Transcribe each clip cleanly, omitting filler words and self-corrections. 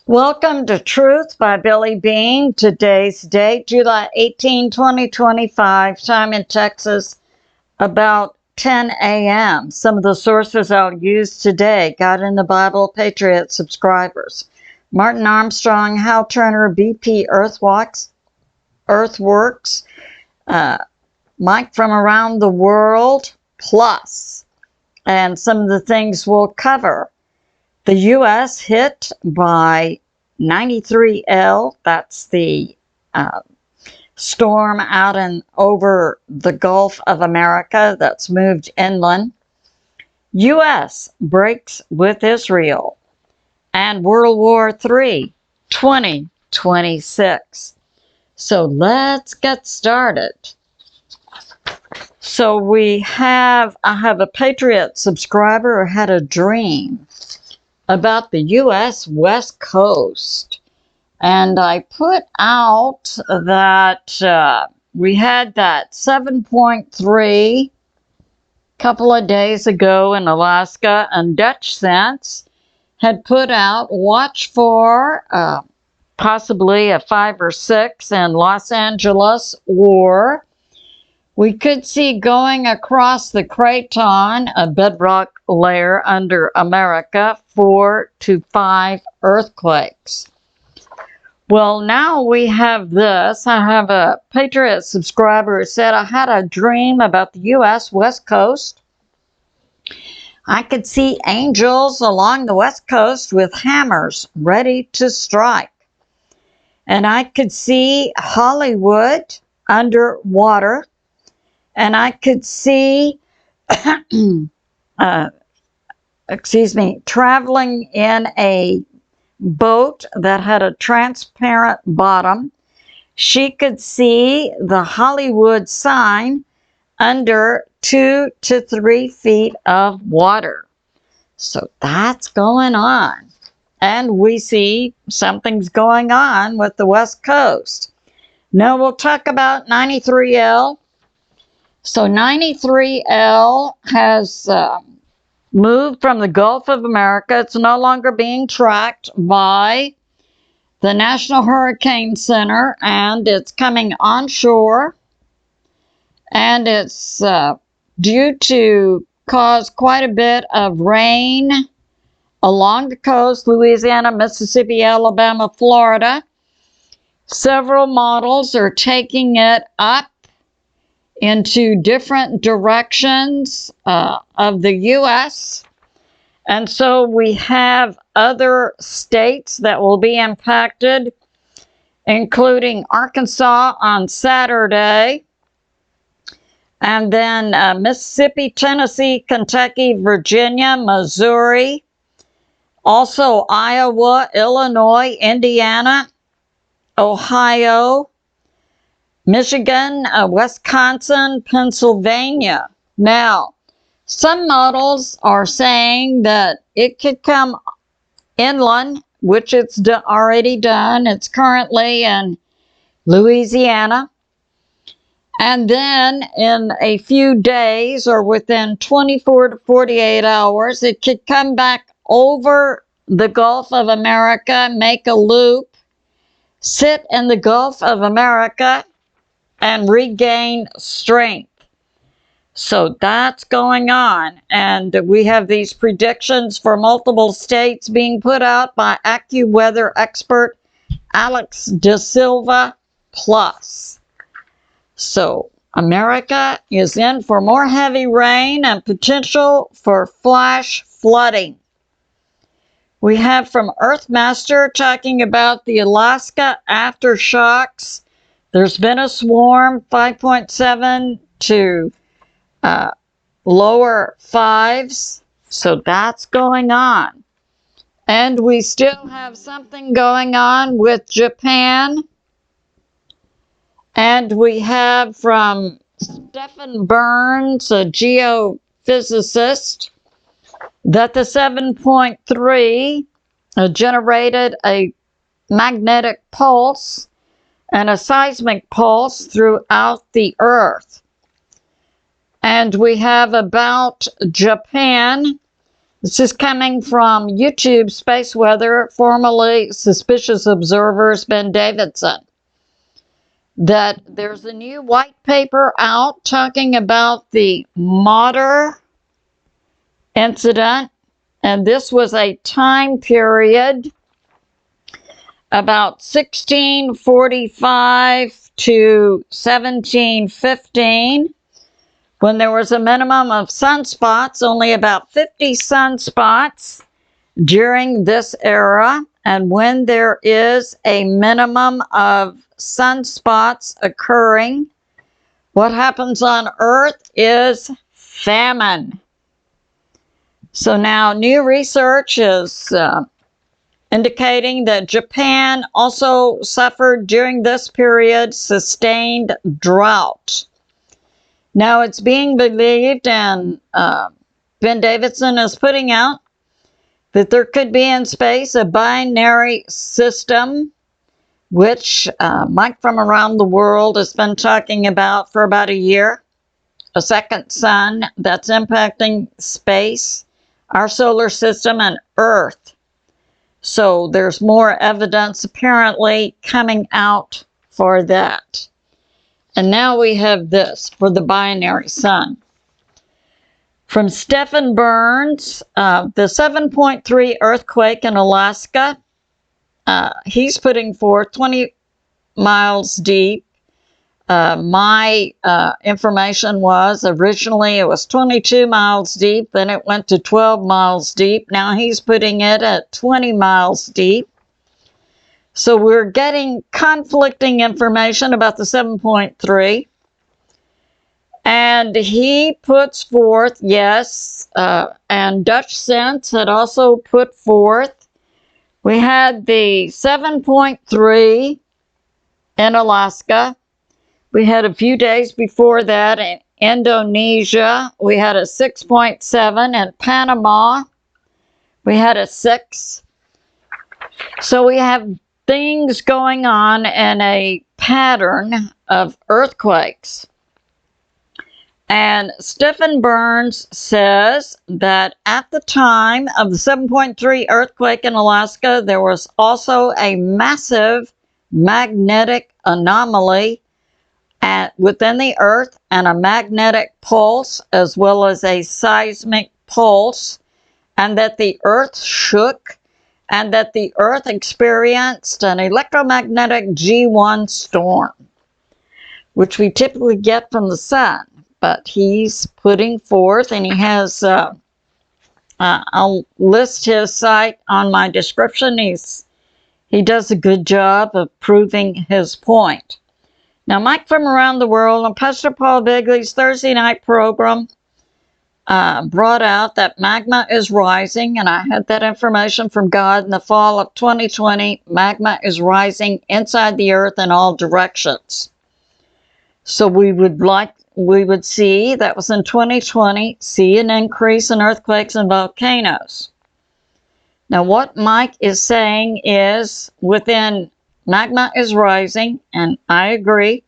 Welcome to Truth by Billie Beene. Today's date, July 18, 2025, time in Texas, about 10 a.m. Some of the sources I'll use today: God in the Bible, Patriot Subscribers, Martin Armstrong, Hal Turner, BPEARTHWATCH, Earthworks, Mike from Around the World, Plus, and some of the things we'll cover. The U.S. hit by 93L, that's the storm out and over the Gulf of America that's moved inland. U.S. breaks with Israel, and World War III 2026. So let's get started. So I have a Patriot subscriber who had a dream about the U.S. West Coast. And I put out that we had that 7.3 couple of days ago in Alaska, and DUTCHSINSE had put out watch for possibly a 5 or 6 in Los Angeles, or we could see going across the craton, a bedrock layer under America, 4 to 5 earthquakes. Well, now we have this. I have a Patriot subscriber who said, I had a dream about the U.S. West Coast. I could see angels along the West Coast with hammers ready to strike. And I could see Hollywood underwater. And I could see, traveling in a boat that had a transparent bottom. She could see the Hollywood sign under 2 to 3 feet of water. So that's going on. And we see something's going on with the West Coast. Now we'll talk about 93L. So 93L has moved from the Gulf of America. It's no longer being tracked by the National Hurricane Center, and it's coming onshore. And it's due to cause quite a bit of rain along the coast: Louisiana, Mississippi, Alabama, Florida. Several models are taking it up into different directions of the U.S. And so we have other states that will be impacted, including Arkansas on Saturday, and then Mississippi, Tennessee, Kentucky, Virginia, Missouri, also Iowa, Illinois, Indiana, Ohio, Michigan, Wisconsin, Pennsylvania. Now, some models are saying that it could come inland, which it's already done. It's currently in Louisiana. And then in a few days, or within 24 to 48 hours, it could come back over the Gulf of America, make a loop, sit in the Gulf of America, and regain strength. So that's going on. And we have these predictions for multiple states being put out by AccuWeather expert Alex De Silva Plus. So America is in for more heavy rain and potential for flash flooding. We have from EARTHMASTER talking about the Alaska aftershocks. There's been a swarm, 5.7 to lower 5s. So that's going on. And we still have something going on with Japan. And we have from Stephen Burns, a geophysicist, that the 7.3 generated a magnetic pulse and a seismic pulse throughout the earth. And we have about Japan This is coming from YouTube Space Weather, formerly Suspicious Observers, Ben Davidson. That there's a new white paper out talking about the Mater incident, and this was a time period about 1645 to 1715, when there was a minimum of sunspots, only about 50 sunspots during this era, and when there is a minimum of sunspots occurring, what happens on Earth is famine. So now new research is indicating that Japan also suffered during this period sustained drought. Now it's being believed, and Ben Davidson is putting out, that there could be in space a binary system, which Mike from around the world has been talking about for about a year. A second sun that's impacting space, our solar system, and Earth. So there's more evidence apparently coming out for that. And now we have this for the binary sun. From Stephen Burns, the 7.3 earthquake in Alaska, he's putting forth 20 miles deep. My information was originally it was 22 miles deep, then it went to 12 miles deep. Now he's putting it at 20 miles deep. So we're getting conflicting information about the 7.3. And he puts forth, yes, and DUTCHSINSE had also put forth, we had the 7.3 in Alaska. We had a few days before that in Indonesia. We had a 6.7 in Panama. We had a 6. So we have things going on in a pattern of earthquakes. And Stephen Burns says that at the time of the 7.3 earthquake in Alaska, there was also a massive magnetic anomaly within the Earth, and a magnetic pulse as well as a seismic pulse, and that the Earth shook, and that the Earth experienced an electromagnetic G1 storm, which we typically get from the sun. But he's putting forth, and he has, I'll list his site on my description. He does a good job of proving his point. Now, Mike from around the world on Pastor Paul Begley's Thursday night program brought out that magma is rising, and I had that information from God in the fall of 2020. Magma is rising inside the Earth in all directions. So we would see, that was in 2020, see an increase in earthquakes and volcanoes. Now, what Mike is saying is within magma is rising, and I agree.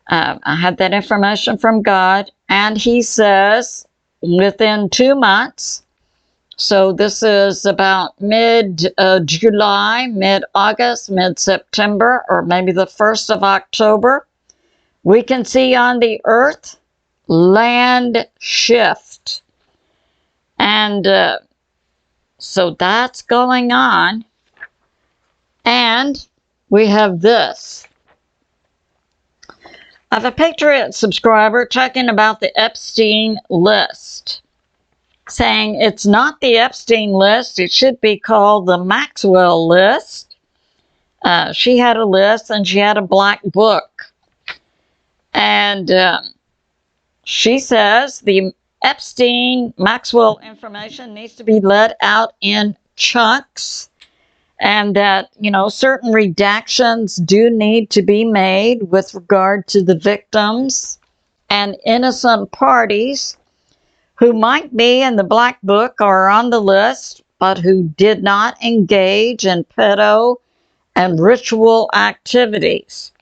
I had that information from God, and he says within 2 months, so this is about mid-July, mid-August, mid-September, or maybe the 1st of October, we can see on the Earth land shift. And so that's going on. And we have this. I have a Patriot subscriber talking about the Epstein list, saying it's not the Epstein list, it should be called the Maxwell list. She had a list, and she had a black book. And she says the Epstein Maxwell information needs to be let out in chunks, and that, you know, certain redactions do need to be made with regard to the victims and innocent parties who might be in the black book or on the list, but who did not engage in pedo and ritual activities.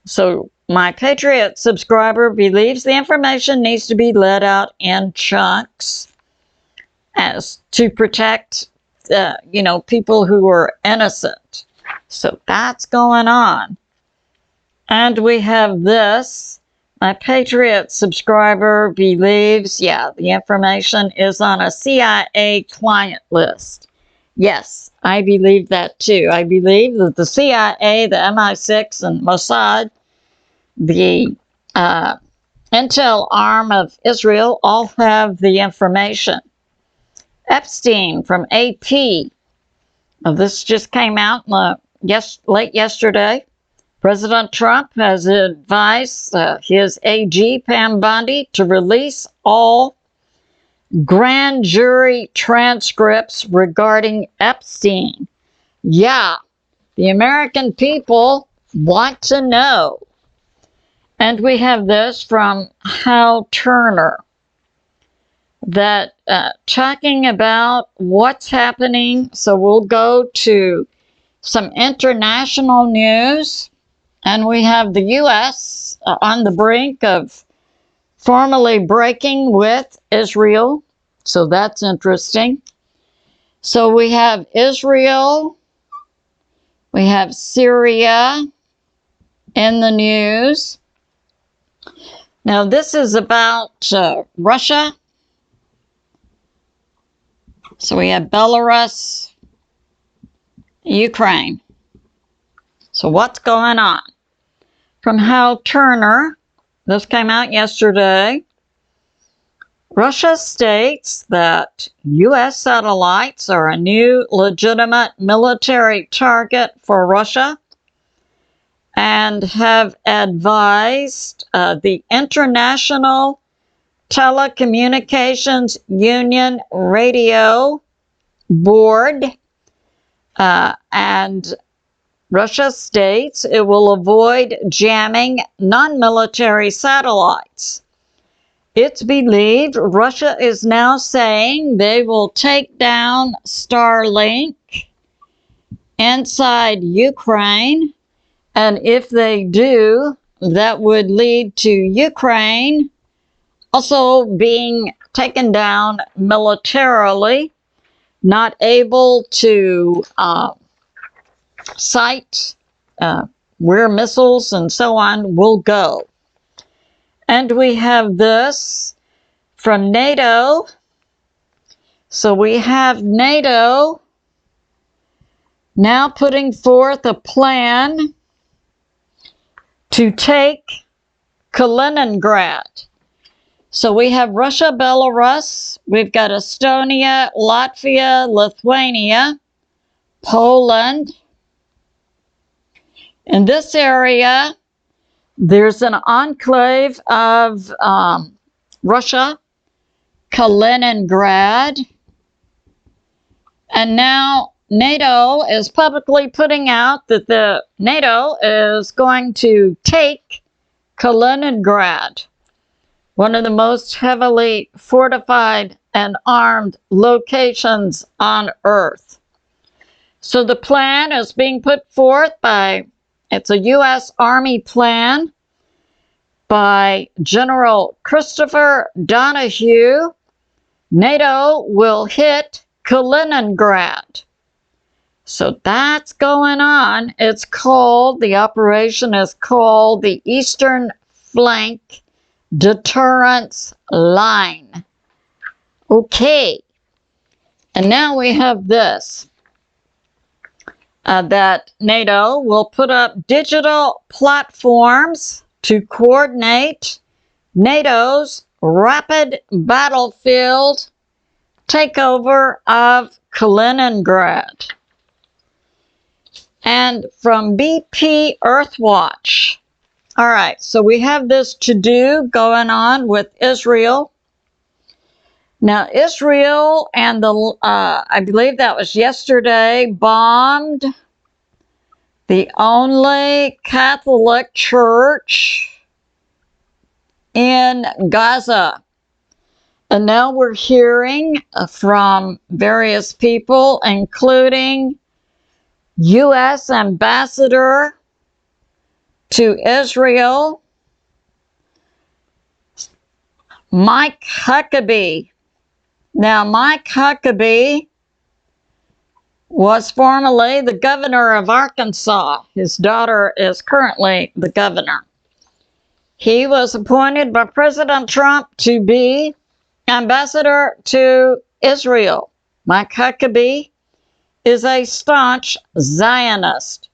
So my Patriot subscriber believes the information needs to be let out in chunks, as to protect, you know, people who are innocent. So that's going on. And we have this. My Patriot subscriber believes, yeah, the information is on a CIA client list. Yes, I believe that too. I believe that the CIA, the MI6, and Mossad, the intel arm of Israel, all have the information. Epstein from AP. Now, this just came out late yesterday. President Trump has advised his AG, Pam Bondi, to release all grand jury transcripts regarding Epstein. Yeah, the American people want to know. And we have this from Hal Turner, that talking about what's happening. So we'll go to some international news. And we have the U.S. On the brink of formally breaking with Israel. So that's interesting. So we have Israel. We have Syria in the news. Now this is about Russia. So we have Belarus, Ukraine. So what's going on? From Hal Turner, this came out yesterday. Russia states that U.S. satellites are a new legitimate military target for Russia and have advised the International Telecommunications Union Radio Board, and Russia states it will avoid jamming non-military satellites. It's believed Russia is now saying they will take down Starlink inside Ukraine, and if they do, that would lead to Ukraine also being taken down militarily, not able to sight where missiles and so on will go. And we have this from NATO. So we have NATO now putting forth a plan to take Kaliningrad. So we have Russia, Belarus, we've got Estonia, Latvia, Lithuania, Poland. In this area, there's an enclave of Russia, Kaliningrad, and now NATO is publicly putting out that the NATO is going to take Kaliningrad, one of the most heavily fortified and armed locations on Earth. So the plan is being put forth by, it's a U.S. Army plan by General Christopher Donahue. NATO will hit Kaliningrad. So that's going on. It's called, the operation is called the Eastern Flank Deterrence Line. Okay. And now we have this. That NATO will put up digital platforms to coordinate NATO's rapid battlefield takeover of Kaliningrad. And from BPEARTHWATCH. All right, so we have this to-do going on with Israel. Now, Israel and the, I believe that was yesterday, bombed the only Catholic church in Gaza. And now we're hearing from various people, including U.S. Ambassador to Israel, Mike Huckabee. Now, Mike Huckabee was formerly the governor of Arkansas. His daughter is currently the governor. He was appointed by President Trump to be ambassador to Israel. Mike Huckabee is a staunch Zionist.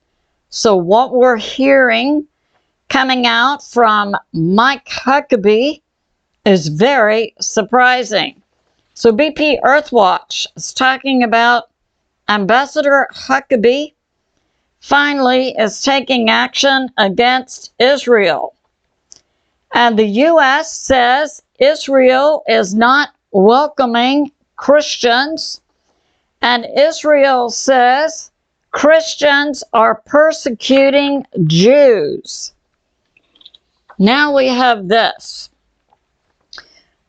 So what we're hearing coming out from Mike Huckabee is very surprising. So BP Earthwatch is talking about Ambassador Huckabee finally is taking action against Israel. And the U.S. says Israel is not welcoming Christians, and Israel says Christians are persecuting Jews. Now we have this.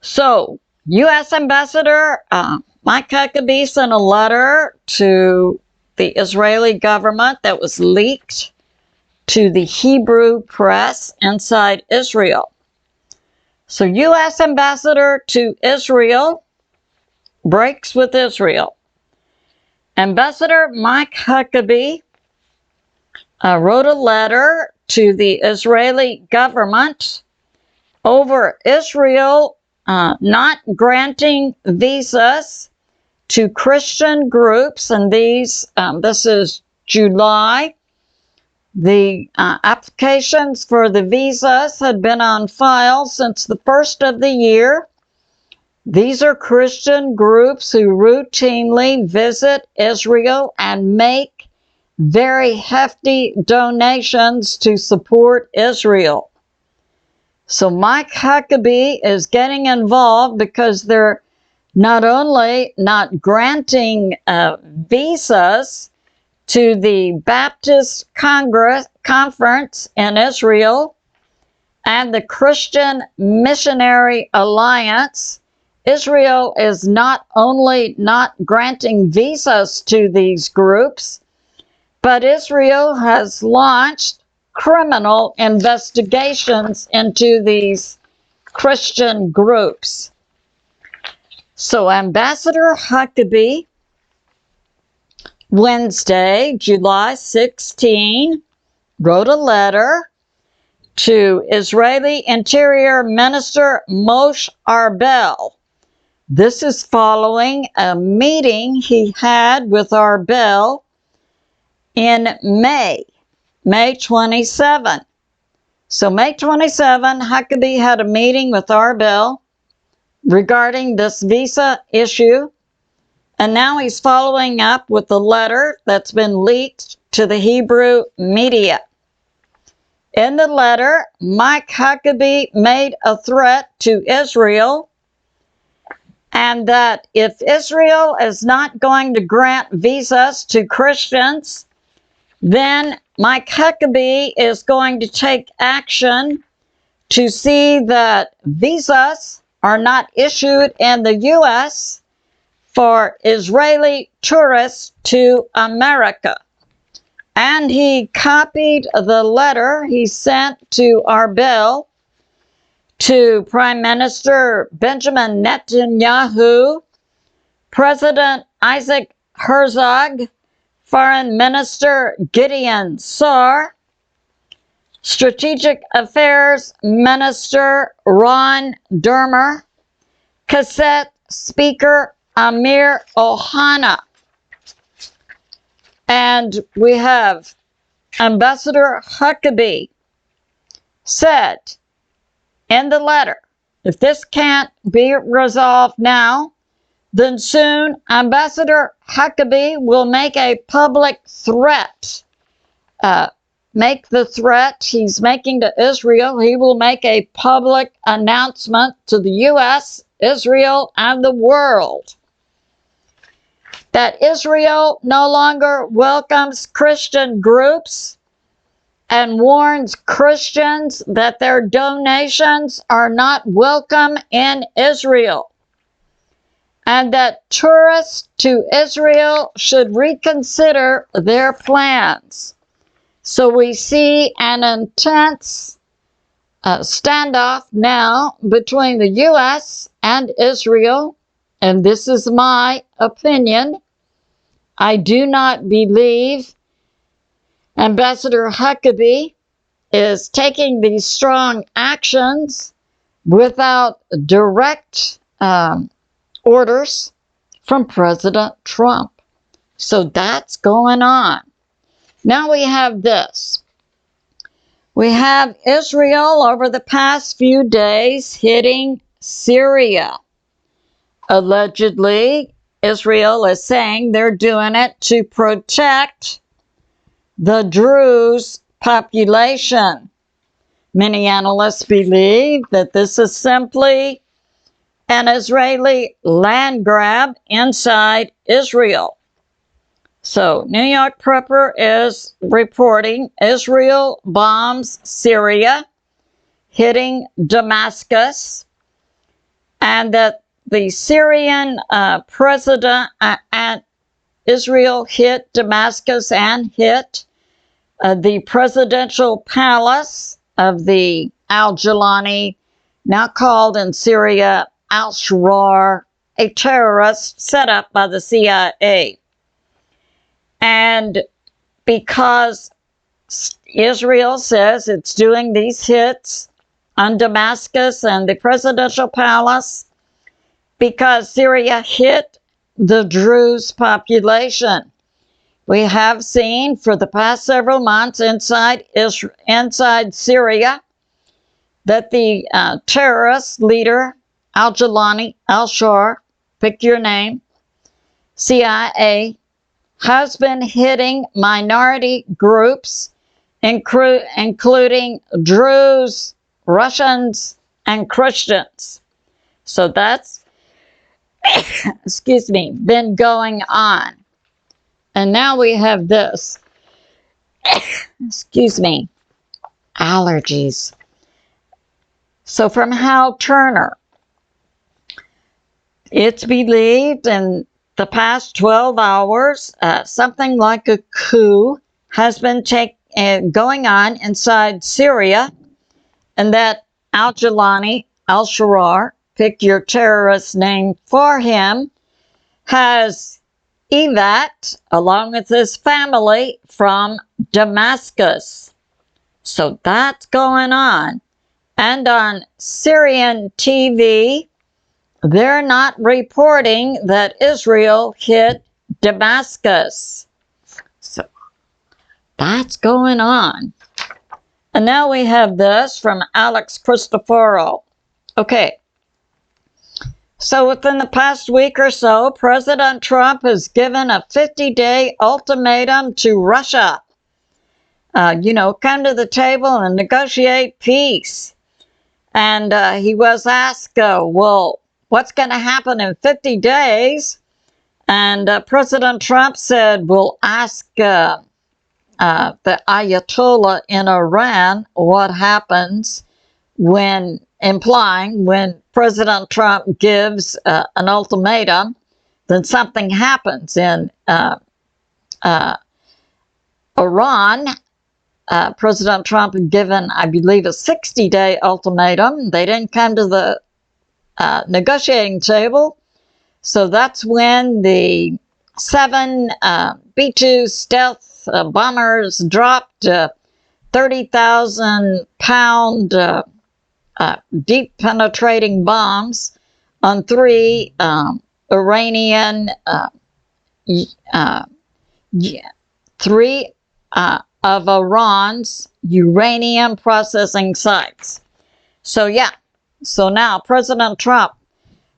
So, U.S. Ambassador Mike Huckabee sent a letter to the Israeli government that was leaked to the Hebrew press inside Israel. So, U.S. Ambassador to Israel breaks with Israel. Ambassador Mike Huckabee wrote a letter to the Israeli government over Israel not granting visas to Christian groups, and this is July. The applications for the visas had been on file since the first of the year. These are Christian groups who routinely visit Israel and make very hefty donations to support Israel. So Mike Huckabee is getting involved because they're not only not granting visas to the Baptist Conference in Israel and the Christian Missionary Alliance. Israel is not only not granting visas to these groups, but Israel has launched criminal investigations into these Christian groups. So Ambassador Huckabee, Wednesday, July 16, wrote a letter to Israeli Interior Minister Moshe Arbel. This is following a meeting he had with Arbel in May 27. So May 27, Huckabee had a meeting with Arbel regarding this visa issue, and now he's following up with the letter that's been leaked to the Hebrew media. In the letter, Mike Huckabee made a threat to Israel, and that if Israel is not going to grant visas to Christians, then Mike Huckabee is going to take action to see that visas are not issued in the U.S. for Israeli tourists to America. And he copied the letter he sent to Arbel to Prime Minister Benjamin Netanyahu, President Isaac Herzog, Foreign Minister Gideon Saar, Strategic Affairs Minister Ron Dermer, Knesset Speaker Amir Ohana. And we have Ambassador Huckabee said in the letter, if this can't be resolved now, then soon Ambassador Huckabee will make a public threat. Make the threat he's making to Israel. He will make a public announcement to the U.S., Israel, and the world that Israel no longer welcomes Christian groups and warns Christians that their donations are not welcome in Israel, and that tourists to Israel should reconsider their plans. So we see an intense standoff now between the U.S. and Israel and this is my opinion, I do not believe Ambassador Huckabee is taking these strong actions without direct orders from President Trump. So that's going on. Now we have this. We have Israel over the past few days hitting Syria. Allegedly, Israel is saying they're doing it to protect the Druze population. Many analysts believe that this is simply an Israeli land grab inside Israel. So, New York Prepper is reporting Israel bombs Syria, hitting Damascus, and that the Syrian president and Israel hit Damascus and hit the presidential palace of the al-Jilani, now called in Syria al-HURR, a terrorist set up by the CIA. And because Israel says it's doing these hits on Damascus and the presidential palace, because Syria hit the Druze population. We have seen for the past several months inside Syria that the terrorist leader, al-Jilani, al-HURR, pick your name, CIA, has been hitting minority groups, including Druze, Russians, and Christians. So that's, excuse me, been going on. And now we have this, excuse me, allergies. So from Hal Turner, it's believed in the past 12 hours, something like a coup has been going on inside Syria, and that al-Jilani, al-HURR, pick your terrorist name for him, has evac, along with his family, from Damascus. So that's going on. And on Syrian TV, they're not reporting that Israel hit Damascus. So that's going on. And now we have this from Alex CHRISTEFEROU. Okay. So within the past week or so, President Trump has given a 50-day ultimatum to Russia. Come to the table and negotiate peace. And he was asked, well, what's going to happen in 50 days? And President Trump said, we'll ask the Ayatollah in Iran what happens when President Trump gives an ultimatum, then something happens in Iran. President Trump had given, I believe, a 60-day ultimatum. They didn't come to the negotiating table. So that's when the 7 B-2 stealth bombers dropped 30,000-pound deep penetrating bombs on 3 Iranian, 3 of Iran's uranium processing sites. So yeah, so now President Trump,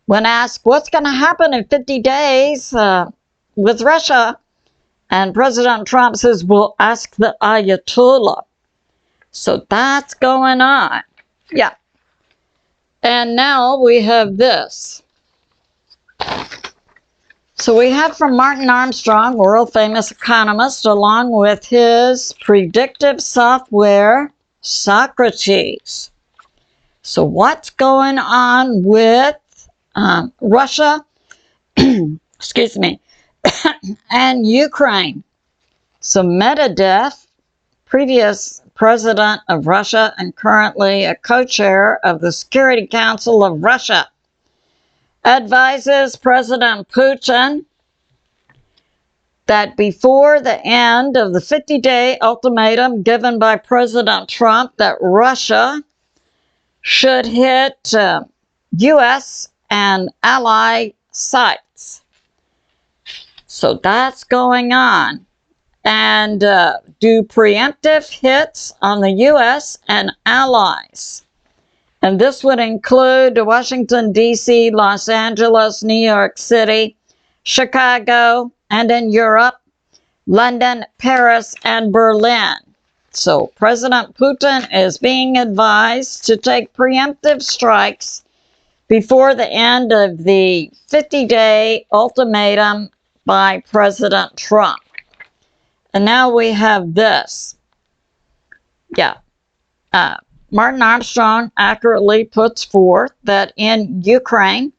when asked what's going to happen in 50 days with Russia, and President Trump says, we'll ask the Ayatollah. So that's going on. Yeah. And now we have this. So we have from Martin Armstrong, world famous economist, along with his predictive software, Socrates. So what's going on with Russia, excuse me, and Ukraine? So Medvedev, previous president of Russia and currently a co-chair of the Security Council of Russia, advises President Putin that before the end of the 50-day ultimatum given by President Trump that Russia should hit U.S. and ally sites. So that's going on. And do preemptive hits on the U.S. and allies. And this would include Washington, D.C., Los Angeles, New York City, Chicago, and in Europe, London, Paris, and Berlin. So President Putin is being advised to take preemptive strikes before the end of the 50-day ultimatum by President Trump. And now we have this. Martin Armstrong accurately puts forth that in Ukraine,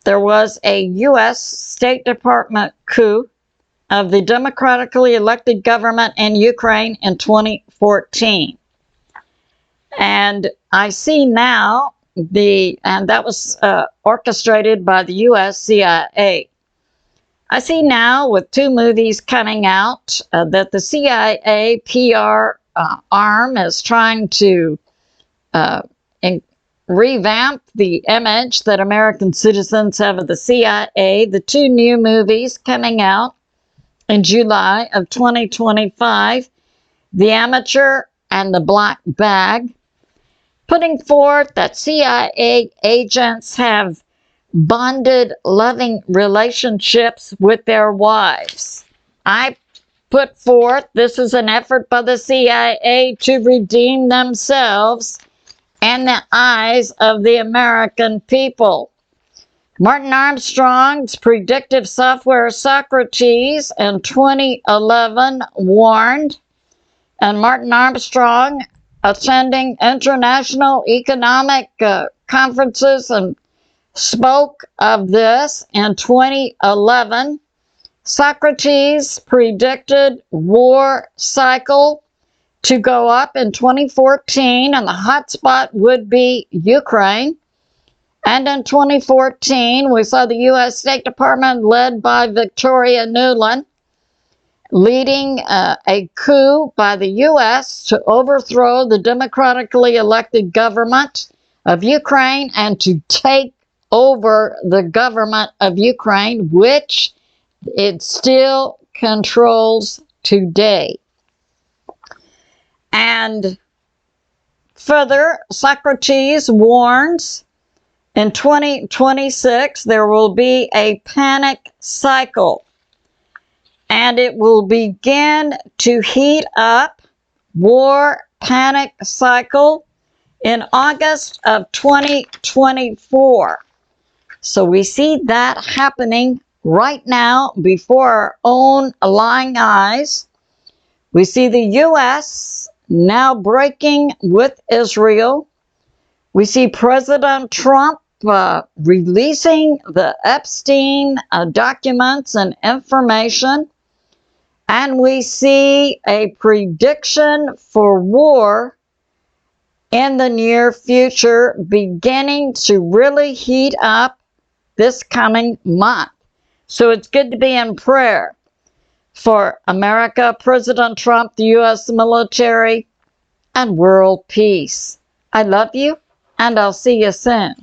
there was a U.S. State Department coup of the democratically elected government in Ukraine in 2014. And I see now and that was orchestrated by the U.S. CIA. I see now with 2 movies coming out that the CIA PR arm is trying to revamp the image that American citizens have of the CIA. The 2 new movies coming out in July of 2025, The Amateur and The Black Bag, putting forth that CIA agents have bonded, loving relationships with their wives. I put forth this is an effort by the CIA to redeem themselves in the eyes of the American people. Martin Armstrong's predictive software Socrates in 2011 warned, and Martin Armstrong attending international economic conferences and spoke of this in 2011. Socrates predicted war cycle to go up in 2014, and the hotspot would be Ukraine. And in 2014, we saw the U.S. State Department led by Victoria Nuland leading a coup by the U.S. to overthrow the democratically elected government of Ukraine and to take over the government of Ukraine, which it still controls today. And further, Socrates warns in 2026 there will be a panic cycle, and it will begin to heat up, war panic cycle, in August of 2024. So we see that happening right now before our own lying eyes. We see the U.S. now breaking with Israel. We see President Trump releasing the Epstein documents and information. And we see a prediction for war in the near future beginning to really heat up this coming month. So it's good to be in prayer for America, President Trump, the U.S. military, and world peace. I love you, and I'll see you soon.